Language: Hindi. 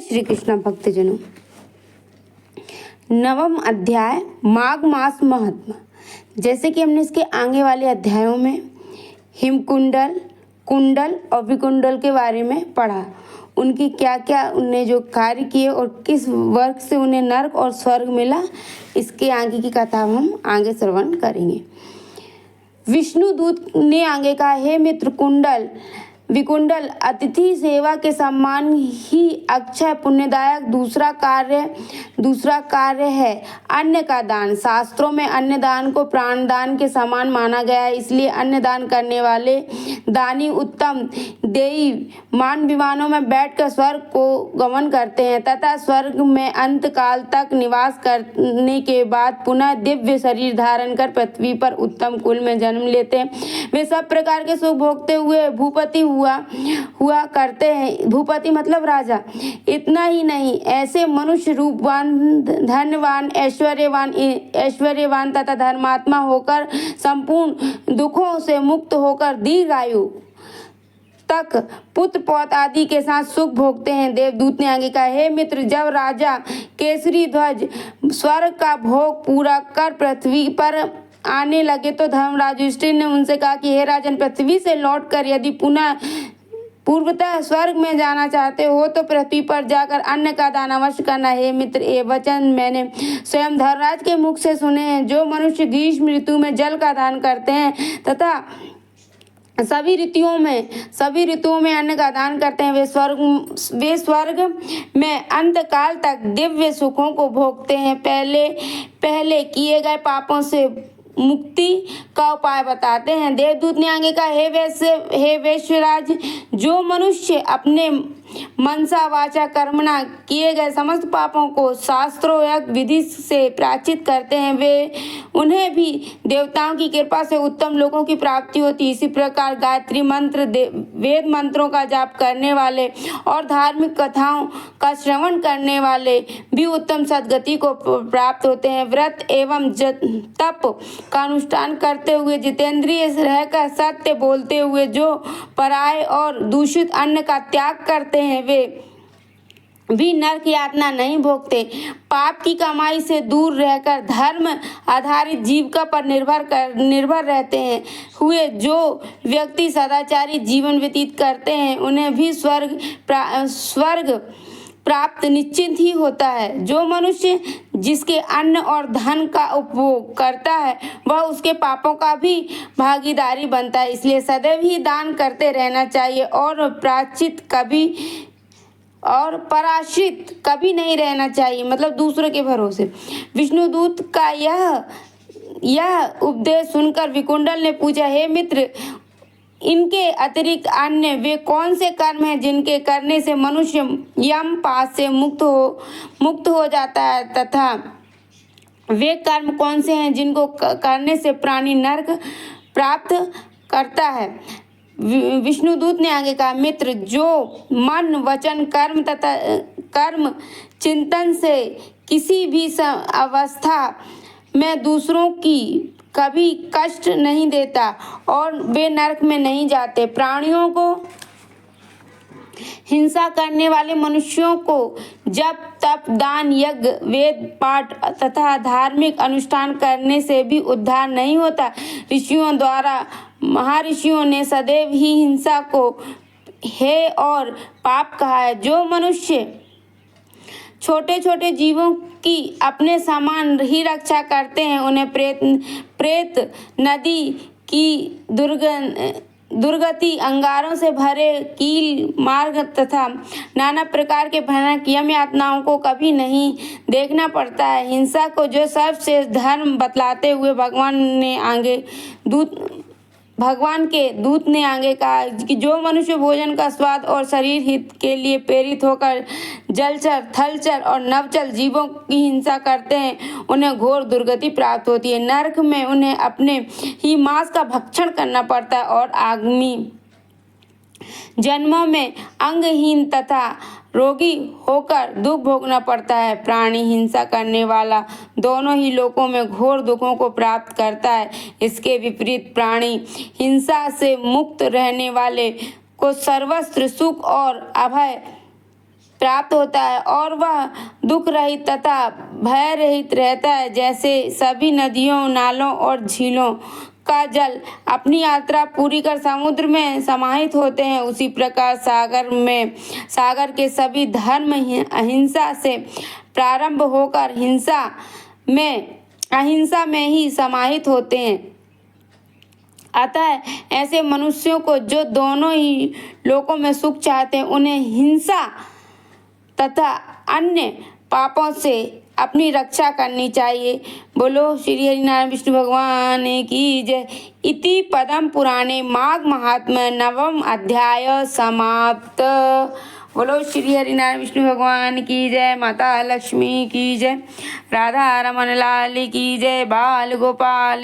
श्री कृष्ण भक्तजनों। नवम अध्याय माघ मास महात्मा। जैसे कि हमने इसके आगे वाले अध्यायों में हिमकुंडल, कुंडल और विकुंडल के बारे में पढ़ा, उनकी क्या क्या उनने जो कार्य किए और किस वर्ग से उन्हें नर्क और स्वर्ग मिला, इसके आगे की कथा हम आगे श्रवण करेंगे। विष्णु दूत ने आगे कहा, हे मित्र कुंडल विकुंडल, अतिथि सेवा के सम्मान ही अक्षय पुण्यदायक दूसरा कार्य है अन्न का दान। शास्त्रों में अन्न दान को प्राण दान के समान माना गया है, इसलिए अन्न दान करने वाले दानी उत्तम देई मान विमानों में बैठकर स्वर्ग को गमन करते हैं तथा स्वर्ग में अंत काल तक निवास करने के बाद पुनः दिव्य शरीर धारण कर पृथ्वी पर उत्तम कुल में जन्म लेते हैं। वे सब प्रकार के सुख भोगते हुए भूपति हुआ करते हैं। भूपति मतलब राजा। इतना ही नहीं, ऐसे मनुष्य रूपवान, धनवान, ऐश्वर्यवान तथा धर्मात्मा होकर संपूर्ण दुखों से मुक्त होकर दीर्घायु तक पुत्र पौत्र आदि के साथ सुख भोगते हैं। देवदूत ने आगे कहा, हे मित्र, जब राजा केसरी ध्वज स्वर्ग का भोग पूरा कर पृथ्वी पर आने लगे तो धर्मराज युधिष्ठिर ने उनसे कहा कि हे राजन, पृथ्वी से लौटकर यदि पुनः पूर्वतः स्वर्ग में जाना चाहते हो तो पृथ्वी पर जाकर अन्न का दान अवश्य करना। हे मित्र, ये वचन मैंने स्वयं धर्मराज के मुख से सुने हैं। जो मनुष्य ग्रीष्म ऋतु में जल का दान करते हैं तथा सभी ऋतुओं में अन्न का दान करते हैं, वे स्वर्ग में अंत काल तक दिव्य सुखों को भोगते हैं। पहले किए गए पापों से मुक्ति का उपाय बताते हैं। देवदूत ने आगे कहा, हे वैश्यराज, जो मनुष्य अपने मनसा वाचा कर्मणा किए गए समस्त पापों को शास्त्रोक्त विधि से प्रायश्चित करते हैं, उन्हें भी देवताओं की कृपा से उत्तम लोगों की प्राप्ति होती है। इसी प्रकार गायत्री मंत्र, वेद मंत्रों का जाप करने वाले और धार्मिक कथाओं का श्रवण करने वाले भी उत्तम सद्गति को प्राप्त होते हैं। व्रत एवं तप का अनुष्ठान करते हुए, जितेंद्रिय रहकर सत्य बोलते हुए जो पराये और दूषित अन्न का त्याग करते हैं, वे भी नरक यातना नहीं भोगते। पाप की कमाई से दूर रहकर धर्म आधारित जीविका पर निर्भर रहते हैं हुए जो व्यक्ति सदाचारी जीवन व्यतीत करते हैं, उन्हें भी स्वर्ग प्राप्त निश्चित ही होता है। जो मनुष्य जिसके अन्न और धन का उपभोग करता है वह उसके पापों का भी भागीदारी बनता है, इसलिए सदैव ही दान करते रहना चाहिए और पराश्रित कभी नहीं रहना चाहिए, मतलब दूसरों के भरोसे। विष्णुदूत का यह उपदेश सुनकर विकुंडल ने पूछा, हे मित्र, इनके अतिरिक्त अन्य वे कौन से कर्म हैं जिनके करने से मनुष्य यम पास से मुक्त हो जाता है तथा वे कर्म कौन से हैं जिनको करने से प्राणी नरक प्राप्त करता है। विष्णुदूत ने आगे कहा, मित्र, जो मन वचन कर्म चिंतन से किसी भी अवस्था में दूसरों की कभी कष्ट नहीं देता और वे नरक में नहीं जाते। प्राणियों को हिंसा करने वाले मनुष्यों को जप तप दान यज्ञ वेद पाठ तथा धार्मिक अनुष्ठान करने से भी उद्धार नहीं होता। ऋषियों द्वारा महर्षियों ने सदैव ही हिंसा को हे और पाप कहा है। जो मनुष्य छोटे छोटे जीवों की अपने समान ही रक्षा करते हैं, उन्हें प्रेत नदी की दुर्गति, अंगारों से भरे कील मार्ग तथा नाना प्रकार के भयानक यम यातनाओं को कभी नहीं देखना पड़ता है। हिंसा को जो सर्वश्रेष्ठ धर्म बतलाते हुए भगवान के दूत ने आगे कहा कि जो मनुष्य भोजन का स्वाद और शरीर हित के लिए प्रेरित होकर जलचर, थलचर और नवचर जीवों की हिंसा करते हैं, उन्हें घोर दुर्गति प्राप्त होती है। नरक में उन्हें अपने ही मांस का भक्षण करना पड़ता है और आगामी जन्मों में अंगहीन तथा रोगी होकर दुख भोगना पड़ता है। प्राणी हिंसा करने वाला दोनों ही लोकों में घोर दुखों को प्राप्त करता है। इसके विपरीत प्राणी हिंसा से मुक्त रहने वाले को सर्वत्र सुख और अभय प्राप्त होता है और वह दुख रहित तथा भय रहित रहता है। जैसे सभी नदियों, नालों और झीलों का जल अपनी यात्रा पूरी कर समुद्र में समाहित होते हैं, उसी प्रकार सागर के सभी धर्म अहिंसा से प्रारंभ होकर अहिंसा में ही समाहित होते हैं। अतः ऐसे मनुष्यों को जो दोनों ही लोकों में सुख चाहते हैं, उन्हें हिंसा तथा अन्य पापों से अपनी रक्षा करनी चाहिए। बोलो श्री हरिनारायण विष्णु भगवान की जय। इति पद्म पुराणे माघ महात्म्य नवम अध्याय समाप्त। बोलो श्री हरिनारायण विष्णु भगवान की जय। माता लक्ष्मी की जय। राधा रमन लाल की जय। बाल गोपाल